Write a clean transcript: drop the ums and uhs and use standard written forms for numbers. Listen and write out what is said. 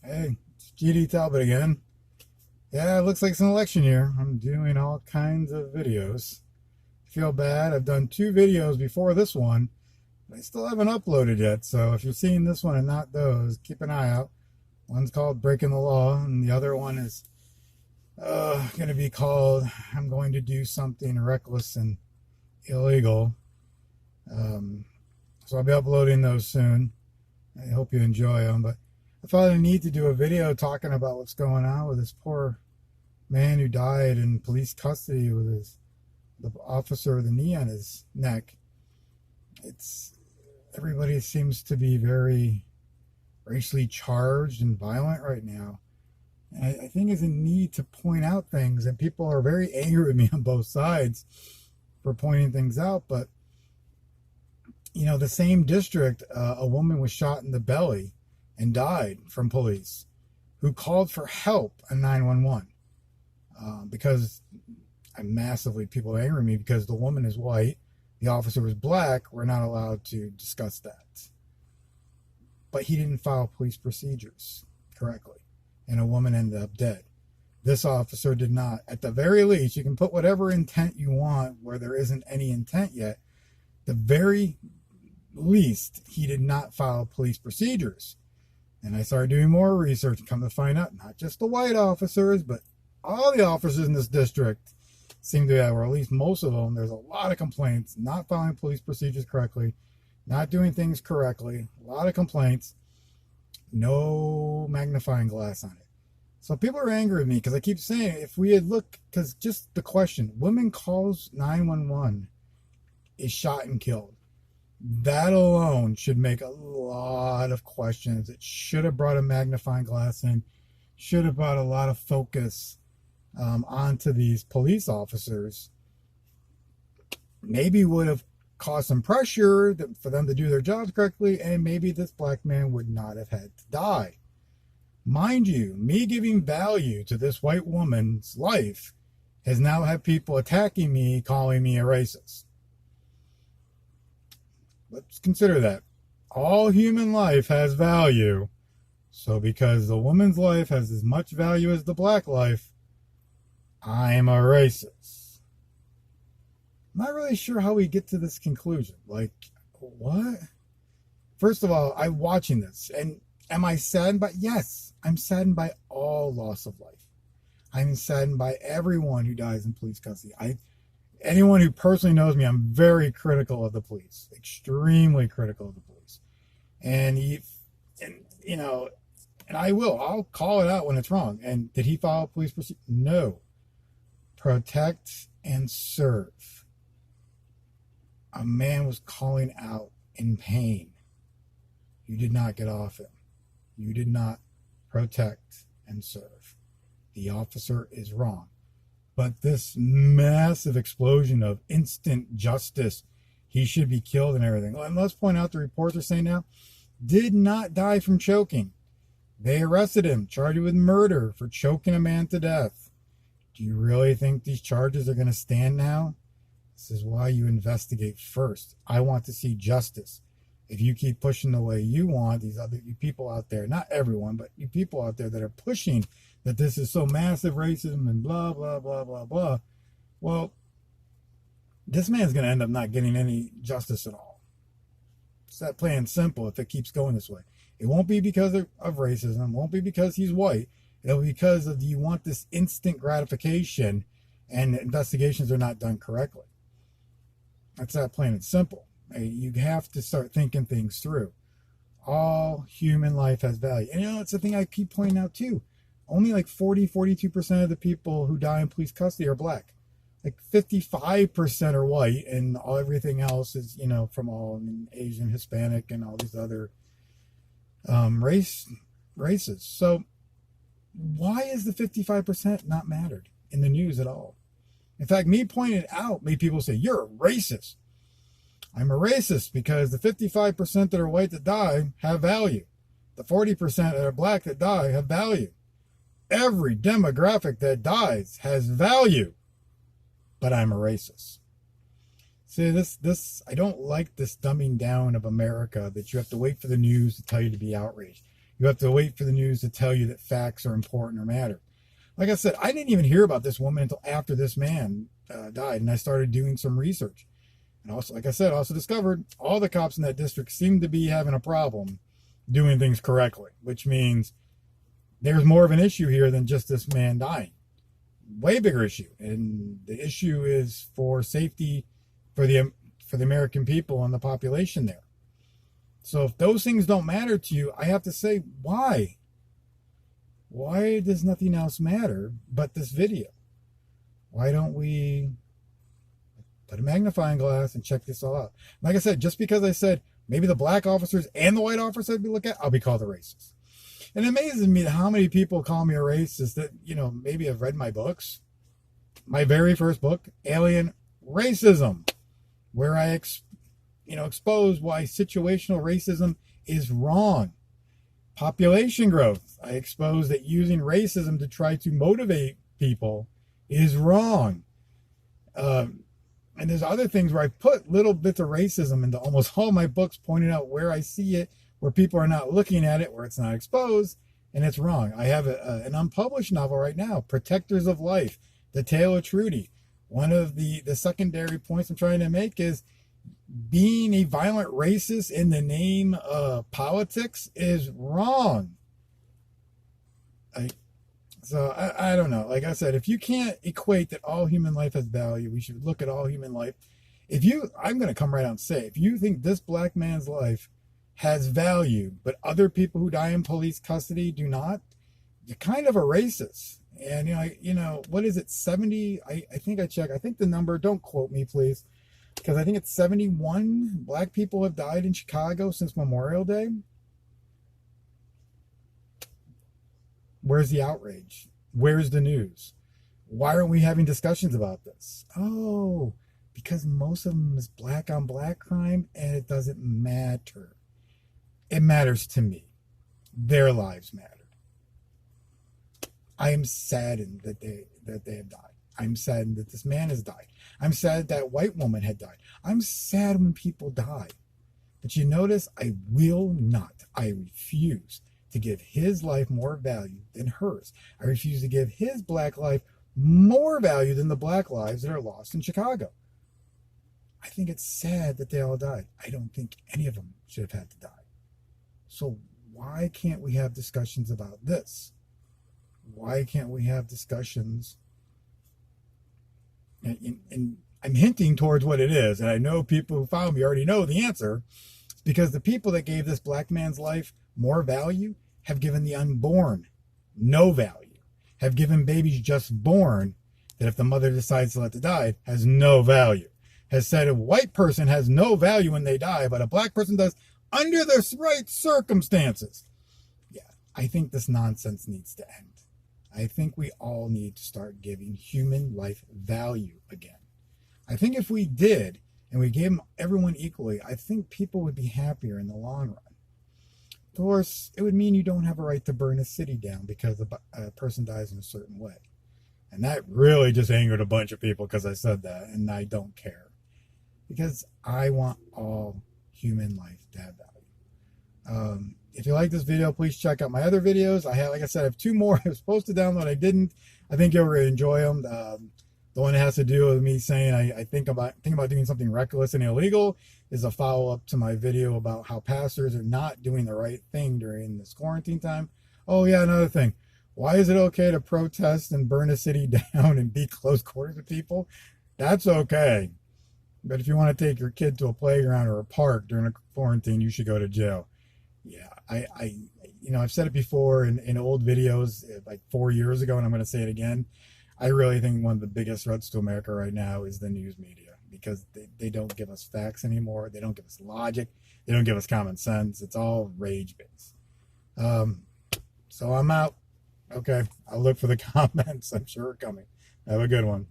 Hey, it's GD Talbot again. Yeah, it looks like it's an election year. I'm doing all kinds of videos. Feel bad. I've done two videos before this one, but I still haven't uploaded yet. So if you're seeing this one and not those, keep an eye out. One's called Breaking the Law, and the other one is going to be called I'm Going to Do Something Reckless and Illegal. Um, so I'll be uploading those soon. I hope you enjoy them. But I thought I need to do a video talking about what's going on with this poor man who died in police custody with the officer with a knee on his neck. It's Everybody seems to be very racially charged and violent right now. And I think there's a need to point out things, and people are very angry with me on both sides for pointing things out. But the same district, a woman was shot in the belly and died from police who called for help on 911 because I'm massively people angry at me because the woman is white, the officer was black. We're not allowed to discuss that. But he didn't file police procedures correctly, and a woman ended up dead. This officer did not. At the very least, you can put whatever intent you want where there isn't any intent yet. The very least, he did not file police procedures. And I started doing more research and come to find out not just the white officers, but all the officers in this district seem to have, or at least most of them, there's a lot of complaints, not following police procedures correctly, not doing things correctly, a lot of complaints, no magnifying glass on it. So people are angry with me because I keep saying if we had looked, because just the question, women calls 911 is shot and killed. That alone should make a lot of questions. It should have brought a magnifying glass in, should have brought a lot of focus onto these police officers. Maybe would have caused some pressure for them to do their jobs correctly, and maybe this black man would not have had to die. Mind you, me giving value to this white woman's life has now had people attacking me, calling me a racist. Let's consider that. All human life has value. So because the woman's life has as much value as the black life, I'm a racist. I'm not really sure how we get to this conclusion. Like, what? First of all, I'm watching this, and am I saddened by? Yes, I'm saddened by all loss of life. I'm saddened by everyone who dies in police custody. Anyone who personally knows me, I'm very critical of the police, extremely critical of the police. And I'll call it out when it's wrong. And did he file police procedure? No. Protect and serve. A man was calling out in pain. You did not get off him. You did not protect and serve. The officer is wrong. But this massive explosion of instant justice, he should be killed and everything. And let's point out the reports are saying now, did not die from choking. They arrested him, charged him with murder for choking a man to death. Do you really think these charges are going to stand now? This is why you investigate first. I want to see justice. If you keep pushing the way you want, you people out there, not everyone, but you people out there that are pushing that this is so massive racism and blah, blah, blah, blah, blah. Well, this man's going to end up not getting any justice at all. It's that plain and simple if it keeps going this way. It won't be because of racism. It won't be because he's white. It'll be because of you want this instant gratification and investigations are not done correctly. That's that plain and simple. You have to start thinking things through. All human life has value. And it's the thing I keep pointing out too. Only like 42% of the people who die in police custody are black. Like 55% are white, and everything else is, from all Asian, Hispanic, and all these other races. So why is the 55% not mattered in the news at all? In fact, me pointing it out made people say, you're a racist. I'm a racist because the 55% that are white that die have value. The 40% that are black that die have value. Every demographic that dies has value, but I'm a racist. See, I don't like this dumbing down of America that you have to wait for the news to tell you to be outraged. You have to wait for the news to tell you that facts are important or matter. Like I said, I didn't even hear about this woman until after this man died, and I started doing some research. And also, like I said, also discovered all the cops in that district seem to be having a problem doing things correctly, which means there's more of an issue here than just this man dying. Way bigger issue, and the issue is for safety for the American people and the population there. So if those things don't matter to you, I have to say, why? Why does nothing else matter but this video? Why don't we put a magnifying glass and check this all out? Like I said, just because I said maybe the black officers and the white officers I'd be looking at, I'll be called a racist. It amazes me how many people call me a racist that, maybe have read my books. My very first book, Alien Racism, where I expose why situational racism is wrong. Population growth, I expose that using racism to try to motivate people is wrong. And there's other things where I put little bits of racism into almost all my books, pointing out where I see it, where people are not looking at it, where it's not exposed, and it's wrong. I have an unpublished novel right now, Protectors of Life, The Tale of Trudy. One of the secondary points I'm trying to make is being a violent racist in the name of politics is wrong. I don't know. Like I said, if you can't equate that all human life has value, we should look at all human life. I'm going to come right out and say, if you think this black man's life has value, but other people who die in police custody do not, you're kind of a racist. And, what is it, 70? I think I checked. I think the number, don't quote me, please, because I think it's 71 black people have died in Chicago since Memorial Day. Where's the outrage? Where's the news? Why aren't we having discussions about this? Oh, because most of them is black on black crime, and it doesn't matter. It matters to me. Their lives matter. I am saddened that they have died. I'm saddened that this man has died. I'm sad that white woman had died. I'm sad when people die. But you notice, I will not. I refuse to give his life more value than hers. I refuse to give his black life more value than the black lives that are lost in Chicago. I think it's sad that they all died. I don't think any of them should have had to die. So why can't we have discussions about this? Why can't we have discussions? And I'm hinting towards what it is, and I know people who follow me already know the answer. It's because the people that gave this black man's life more value have given the unborn no value, have given babies just born that if the mother decides to let them die, has no value, has said a white person has no value when they die, but a black person does under the right circumstances. Yeah, I think this nonsense needs to end. I think we all need to start giving human life value again. I think if we did, and we gave everyone equally, I think people would be happier in the long run. Of course, it would mean you don't have a right to burn a city down because a person dies in a certain way. And that really just angered a bunch of people because I said that, and I don't care. Because I want all human life to have value. If you like this video, please check out my other videos. Like I said, I have 2 more I was supposed to download. I didn't. I think you'll really enjoy them. The one that has to do with me saying I think about doing something reckless and illegal is a follow-up to my video about how pastors are not doing the right thing during this quarantine time. Oh yeah, another thing. Why is it okay to protest and burn a city down and be close quarters with people? That's okay. But if you want to take your kid to a playground or a park during a quarantine, you should go to jail. Yeah, I've said it before in old videos like 4 years ago, and I'm going to say it again. I really think one of the biggest threats to America right now is the news media, because they don't give us facts anymore. They don't give us logic. They don't give us common sense. It's all rage-based. So I'm out. Okay, I'll look for the comments. I'm sure are coming. Have a good one.